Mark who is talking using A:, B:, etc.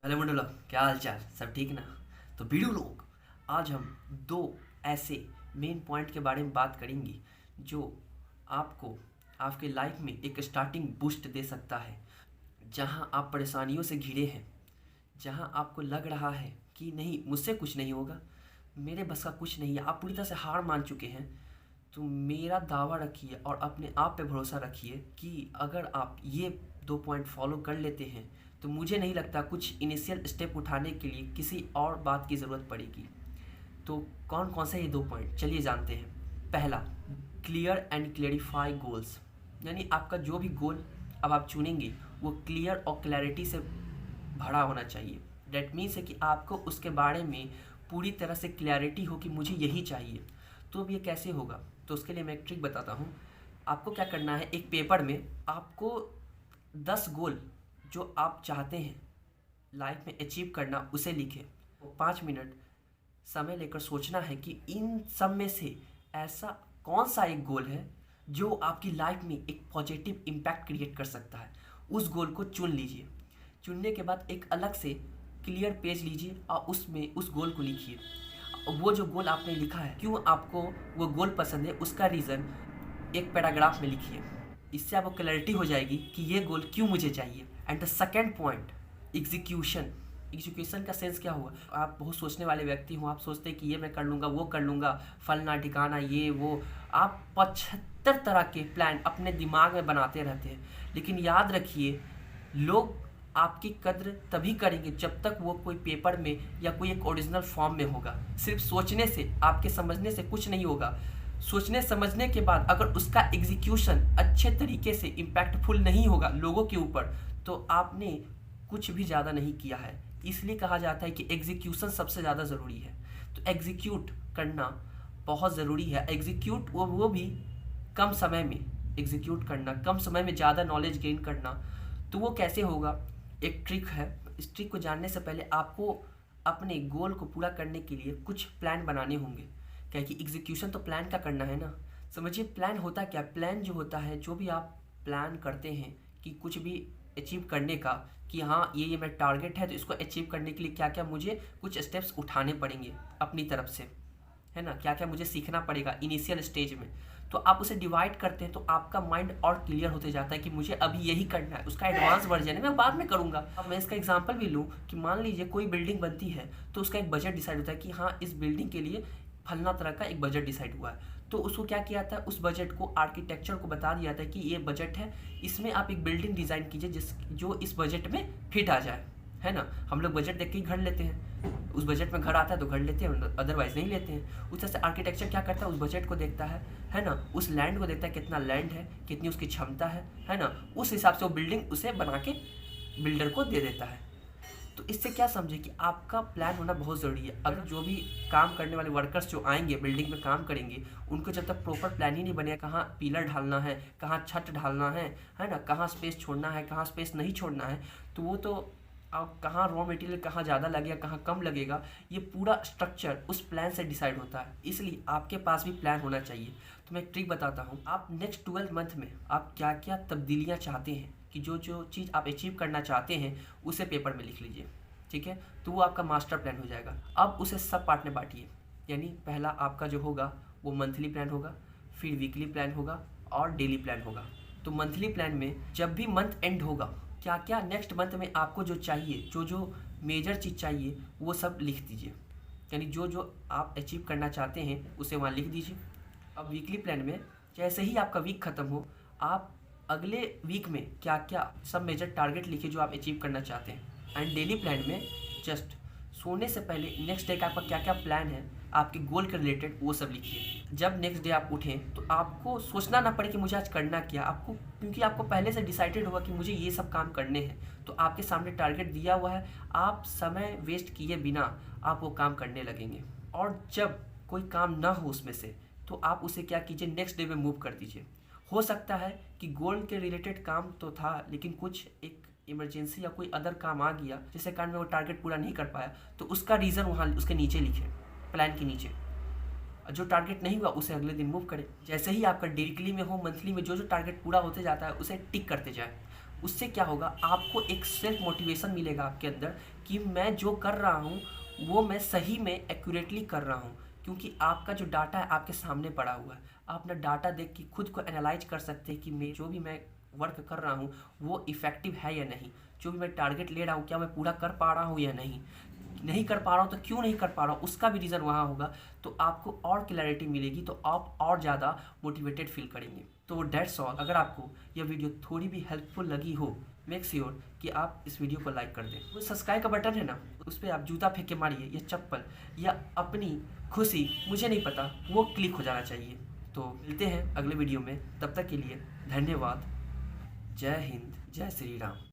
A: Hello Mandola, क्या हाल चाल? सब ठीक ना? तो वीडियो लोग, आज हम दो ऐसे मेन पॉइंट के बारे में बात करेंगे जो आपको आपके लाइफ में एक स्टार्टिंग बूस्ट दे सकता है। जहां आप परेशानियों से घिरे हैं, जहां आपको लग रहा है कि नहीं, मुझसे कुछ नहीं होगा, मेरे बस का कुछ नहीं है, आप पूरी तरह से हार मान चुके हैं। तो मेरा दावा रखिए और अपने आप पे भरोसा रखिए कि अगर आप ये दो पॉइंट फॉलो कर लेते हैं तो मुझे नहीं लगता कुछ इनिशियल स्टेप उठाने के लिए किसी और बात की ज़रूरत पड़ेगी। तो कौन कौन से ये दो पॉइंट, चलिए जानते हैं। पहला, क्लियर एंड क्लेरिफाई गोल्स। यानी आपका जो भी गोल अब आप चुनेंगे वो क्लियर और क्लैरिटी से भरा होना चाहिए। डेट मीन्स है कि आपको उसके बारे में पूरी तरह से क्लैरिटी हो कि मुझे यही चाहिए। तो अब ये कैसे होगा? तो उसके लिए मैं एक ट्रिक बताता हूँ। आपको क्या करना है, एक पेपर में आपको 10 गोल जो आप चाहते हैं लाइफ में अचीव करना उसे लिखें। 5 मिनट समय लेकर सोचना है कि इन सब में से ऐसा कौन सा एक गोल है जो आपकी लाइफ में एक पॉजिटिव इम्पैक्ट क्रिएट कर सकता है। उस गोल को चुन लीजिए। चुनने के बाद एक अलग से क्लियर पेज लीजिए और उसमें उस गोल को लिखिए। वो जो गोल आपने लिखा है, क्यों आपको वो गोल पसंद है, उसका रीज़न एक पैराग्राफ में लिखिए। इससे आपको क्लैरिटी हो जाएगी कि ये गोल क्यों मुझे चाहिए। And the second point, execution. Execution का सेंस क्या हुआ? आप बहुत सोचने वाले व्यक्ति हो, आप सोचते हैं कि ये मैं कर लूँगा, वो कर लूँगा, फलना ठिकाना ये वो, आप 75 तरह के प्लान अपने दिमाग में बनाते रहते हैं। लेकिन याद रखिए, लोग आपकी कद्र तभी करेंगे जब तक वो कोई पेपर में या कोई एक ओरिजिनल फॉर्म में होगा। सिर्फ सोचने से, आपके समझने से कुछ नहीं होगा। सोचने समझने के बाद अगर उसका एग्जीक्यूशन अच्छे तरीके से इम्पैक्टफुल नहीं होगा लोगों के ऊपर, तो आपने कुछ भी ज़्यादा नहीं किया है। इसलिए कहा जाता है कि एग्जीक्यूशन सबसे ज़्यादा ज़रूरी है। तो एग्जीक्यूट करना बहुत ज़रूरी है। एग्जीक्यूट वो भी कम समय में। एग्जीक्यूट करना, कम समय में ज़्यादा नॉलेज गेन करना। तो वो कैसे होगा? एक ट्रिक है। इस ट्रिक को जानने से पहले आपको अपने गोल को पूरा करने के लिए कुछ प्लान बनाने होंगे। क्या कि एग्जीक्यूशन तो प्लान का करना है ना। समझिए प्लान होता क्या? प्लान जो होता है, जो भी आप प्लान करते हैं कि कुछ भी अचीव करने का, कि हाँ ये मेरा टारगेट है, तो इसको अचीव करने के लिए क्या क्या मुझे कुछ स्टेप्स उठाने पड़ेंगे अपनी तरफ से, है ना, क्या क्या मुझे सीखना पड़ेगा इनिशियल स्टेज में। तो आप उसे डिवाइड करते हैं तो आपका माइंड और क्लियर होते जाता है कि मुझे अभी यही करना है। उसका एडवांस वर्जन है, मैं बाद में करूँगा। अब मैं इसका एग्जांपल भी लूँ कि मान लीजिए कोई बिल्डिंग बनती है तो उसका एक बजट डिसाइड होता है कि हाँ इस बिल्डिंग के लिए फलना तरह का एक बजट डिसाइड हुआ है। तो उसको क्या किया जाता है, उस बजट को आर्किटेक्चर को बता दिया जाता है कि ये बजट है, इसमें आप एक बिल्डिंग डिज़ाइन कीजिए जो इस बजट में फिट आ जाए, है ना। हम लोग बजट देख के ही घर लेते हैं। उस बजट में घर आता है तो घर लेते हैं, अदरवाइज नहीं लेते हैं। उस तरह से आर्किटेक्चर क्या करता है, उस बजट को देखता है ना, उस लैंड को देखता है, कितना लैंड है, कितनी उसकी क्षमता है ना, उस हिसाब से वो बिल्डिंग उसे बना के बिल्डर को दे देता है। तो इससे क्या समझे कि आपका प्लान होना बहुत ज़रूरी है। अगर जो भी काम करने वाले वर्कर्स जो आएंगे बिल्डिंग में काम करेंगे, उनको जब तक प्रॉपर प्लान ही नहीं बनेगा, कहाँ पिलर ढालना है, कहाँ छत ढालना है ना, कहाँ स्पेस छोड़ना है, कहाँ स्पेस नहीं छोड़ना है, तो वो तो आप कहाँ रॉ मटेरियल कहाँ ज़्यादा लगेगा, कहाँ कम लगेगा, ये पूरा स्ट्रक्चर उस प्लान से डिसाइड होता है। इसलिए आपके पास भी प्लान होना चाहिए। तो मैं एक ट्रिक बताता हूँ। आप नेक्स्ट 12 मंथ में आप क्या क्या तब्दीलियाँ चाहते हैं, कि जो जो चीज़ आप अचीव करना चाहते हैं उसे पेपर में लिख लीजिए, ठीक है। तो वो आपका मास्टर प्लान हो जाएगा। अब उसे सब पार्ट में बांटिए। यानी पहला आपका जो होगा वो मंथली प्लान होगा, फिर वीकली प्लान होगा और डेली प्लान होगा। तो मंथली प्लान में जब भी मंथ एंड होगा, क्या क्या नेक्स्ट मंथ में आपको जो चाहिए, जो जो मेजर चीज़ चाहिए वो सब लिख दीजिए। यानी जो जो आप अचीव करना चाहते हैं उसे वहाँ लिख दीजिए। अब वीकली प्लान में जैसे ही आपका वीक ख़त्म हो, आप अगले वीक में क्या क्या सब मेजर टारगेट लिखिए जो आप अचीव करना चाहते हैं। एंड डेली प्लान में जस्ट सोने से पहले नेक्स्ट डे का आपका क्या क्या प्लान है आपके गोल के रिलेटेड, वो सब लिखिए। जब नेक्स्ट डे आप उठें तो आपको सोचना ना पड़े कि मुझे आज करना क्या, आपको, क्योंकि आपको पहले से डिसाइडेड होगा कि मुझे ये सब काम करने हैं। तो आपके सामने टारगेट दिया हुआ है, आप समय वेस्ट किए बिना आप वो काम करने लगेंगे। और जब कोई काम ना हो उसमें से, तो आप उसे क्या कीजिए, नेक्स्ट डे में मूव कर दीजिए। हो सकता है कि गोल के रिलेटेड काम तो था, लेकिन कुछ एक इमरजेंसी या कोई अदर काम आ गया जिसके कारण मैं वो टारगेट पूरा नहीं कर पाया, तो उसका रीज़न वहाँ उसके नीचे लिखे, प्लान के नीचे। जो टारगेट नहीं हुआ उसे अगले दिन मूव करें। जैसे ही आपका वीकली में हो, मंथली में जो जो टारगेट पूरा होते जाता है उसे टिक करते जाए। उससे क्या होगा, आपको एक सेल्फ मोटिवेशन मिलेगा आपके अंदर कि मैं जो कर रहा हूँ वो मैं सही में एक्यूरेटली कर रहा हूँ, क्योंकि आपका जो डाटा है आपके सामने पड़ा हुआ है। आप अपना डाटा देख के खुद को एनालाइज कर सकते हैं कि मैं जो भी मैं वर्क कर रहा हूँ वो इफ़ेक्टिव है या नहीं, जो भी मैं टारगेट ले रहा हूँ क्या मैं पूरा कर पा रहा हूँ या नहीं, नहीं कर पा रहा हूँ तो क्यों नहीं कर पा रहा हूँ, उसका भी रीज़न वहाँ होगा। तो आपको और क्लैरिटी मिलेगी, तो आप और ज़्यादा मोटिवेटेड फील करेंगे। तो डेट्स ऑल। अगर आपको यह वीडियो थोड़ी भी हेल्पफुल लगी हो, मेक श्योर कि आप इस वीडियो को लाइक कर दें। वो सब्सक्राइब का बटन है ना, उस पर आप जूता फेंक के मारिए या चप्पल या अपनी खुशी, मुझे नहीं पता, वो क्लिक हो जाना चाहिए। तो मिलते हैं अगले वीडियो में, तब तक के लिए धन्यवाद। जय हिंद, जय श्री राम।